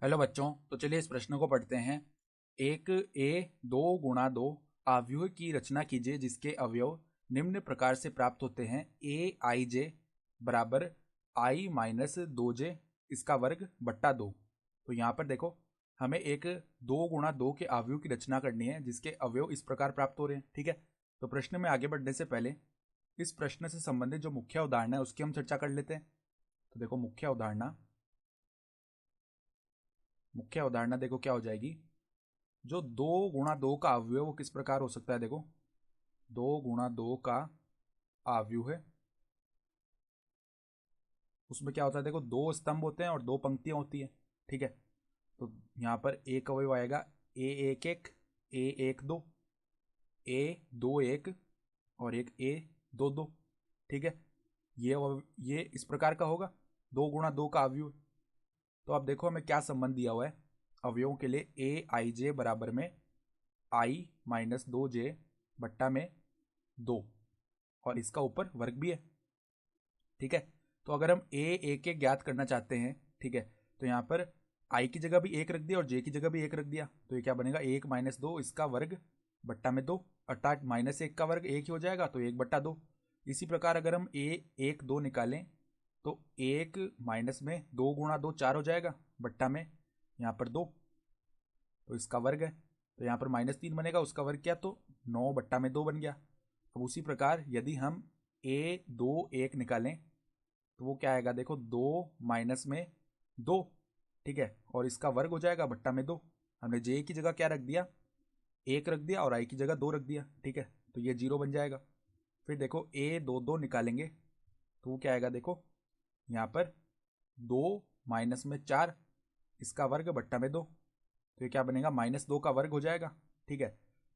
Hello बच्चों, तो चलिए इस प्रश्न को पढ़ते हैं। एक ए दो गुणा दो अवयव की रचना कीजिए जिसके अवयव निम्न प्रकार से प्राप्त होते हैं। ए आई जे बराबर आई माइनस दो जे इसका वर्ग बट्टा दो। तो यहाँ पर देखो, हमें एक दो गुणा दो के अवयव की रचना करनी है जिसके अवयव इस प्रकार प्राप्त हो रहे हैं। ठीक है, तो प्रश्न में आगे बढ़ने से पहले इस प्रश्न से संबंधित जो मुख्य उदाहरण है उसकी हम चर्चा कर लेते हैं। तो देखो, मुख्य अवधारणा देखो क्या हो जाएगी। जो दो गुणा दो का अवयव वो किस प्रकार हो सकता है। देखो, दो गुणा दो का अवयव है, उसमें क्या होता है। देखो, दो स्तंभ होते हैं और दो पंक्तियां होती है। ठीक है, तो यहाँ पर एक अवयव आएगा ए एक एक, ए एक दो, ए दो एक और एक ए दो दो। ठीक है, ये इस प्रकार का होगा, दो गुणा दो का अवयव। तो अब देखो हमें क्या संबंध दिया हुआ है अवयवों के लिए। ए आई जे बराबर में आई माइनस दो जे बट्टा में दो, और इसका ऊपर वर्ग भी है। ठीक है, तो अगर हम ए ए के ज्ञात करना चाहते हैं, ठीक है, तो यहाँ पर आई की जगह भी एक रख दिया और जे की जगह भी एक रख दिया, तो ये क्या बनेगा, एक माइनस दो इसका वर्ग बट्टा में दो, अर्थात माइनस एक का वर्ग एक ही हो जाएगा, तो एक बट्टा दो। इसी प्रकार अगर हम ए एक दो निकालें तो एक माइनस में दो गुणा दो चार हो जाएगा बट्टा में यहाँ पर दो, तो इसका वर्ग है। तो यहाँ पर माइनस तीन बनेगा, उसका वर्ग क्या, तो नौ बट्टा में दो बन गया। अब उसी प्रकार यदि हम ए दो एक निकालें तो वो क्या आएगा, देखो दो माइनस में दो, ठीक है, और इसका वर्ग हो जाएगा बट्टा में दो। हमने जे की जगह क्या रख दिया, एक रख दिया, और आई की जगह दो रख दिया। ठीक है, तो ये जीरो बन जाएगा। फिर देखो ए दो दो निकालेंगे तो वो क्या आएगा, देखो यहाँ पर दो माइनस में चार इसका वर्ग बट्टा में दो, तो ये क्या बनेगा, माइनस दो का वर्ग हो जाएगा। ठीक है,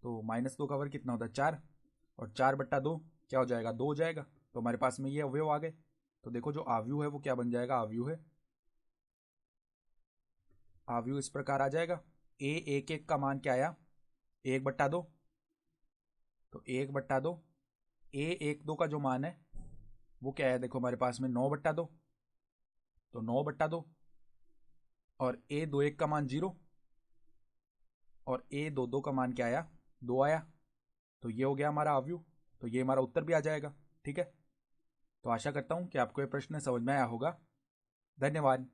तो माइनस दो का वर्ग कितना होता है, चार, और चार बट्टा दो क्या हो जाएगा, दो हो जाएगा। तो हमारे पास में ये अवयव आ गए। तो देखो, जो आव्यूह है वो क्या बन जाएगा, आव्यूह इस प्रकार आ जाएगा। ए एक एक का मान क्या आया, एक बट्टा दो, तो एक बट्टा दो। ए एक दो का जो मान है वो क्या है, देखो हमारे पास में नौ बट्टा दो, तो नौ बट्टा दो, और ए दो एक का मान जीरो, और ए दो दो का मान क्या आया, दो आया। तो ये हो गया हमारा आव्यूह, तो ये हमारा उत्तर भी आ जाएगा। ठीक है, तो आशा करता हूँ कि आपको ये प्रश्न समझ में आया होगा। धन्यवाद।